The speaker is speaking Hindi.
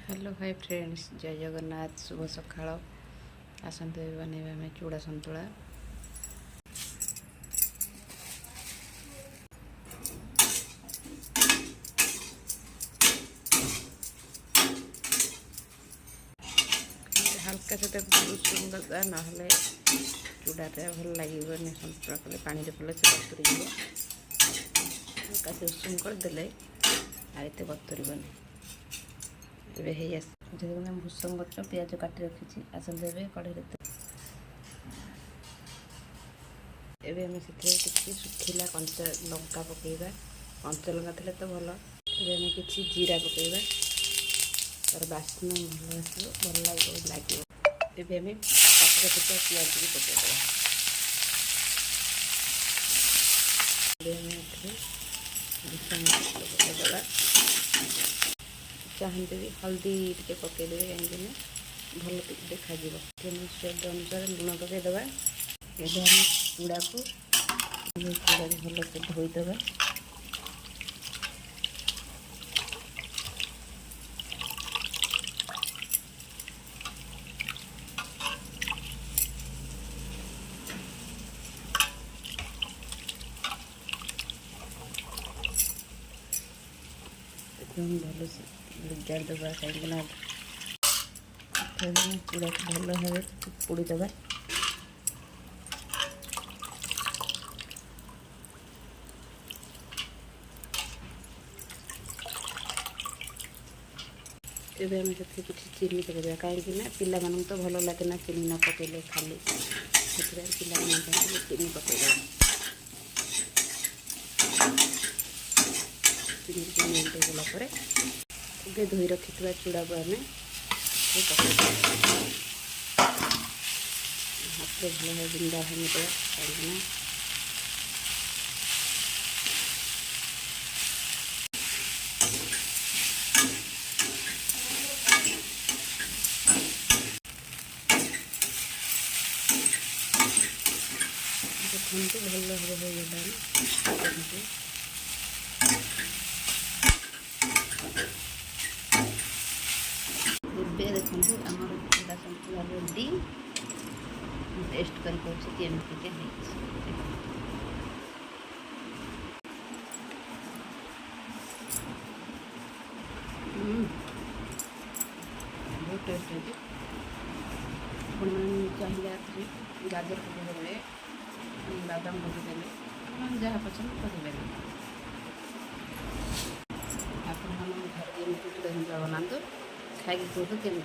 हेलो हाय फ्रेंड्स, जय जगन्नाथ। शुभ सकाळ। आसंतु बनेबा आम चूड़ा संतुला। हल्का से उषुम दरकार ना चूड़ाटा भल लगे सन्तुला कले पानी पड़े से बतुरी जाए। हल्का से उषुम करदे आते बतुरबनी। देखो भूसंग पत्र पिज काटि रखी आसते कड़े एवं किसी सुखिला कंचा लंका पकेबा। कंचा लंका थे तो भल। एवं किसी जीरा पकेबा, तार बास्ना भल आसो, भल लगे। एवं काटी रखिया पिज भी पकेदेवा। पकेदेवा चाहते भी हल्दी टे पकईदे कहीं भल देखा स्वाद अनुसार लुण पकईदे। ये हम चूड़ा को चूड़ा भल से धोईदे। भल से लुजाड़देवा कहीं चूड़ा को भल भाव पोड़ीदे। एवं आम से किसी चीनी पकईदा कहीं पिला तो भल लगे ना चीनी न पकईले खाली से पिला चीनी पकईदा। चीनी मेल्ट होगला धोई रखी चूड़ा को आम हाथ भल भाव बिंदा भांगीदे कहीं देखते भल भाव होगला। देखो आमर चूड़ा संतुला रेडी। टेस्ट करके केमती बहुत टेस्ट है। चाहिए गाजर पकड़े, बादाम पकड़े, जहाँ पसंद पकड़े। आप घर बनातु खाई कहतु केमी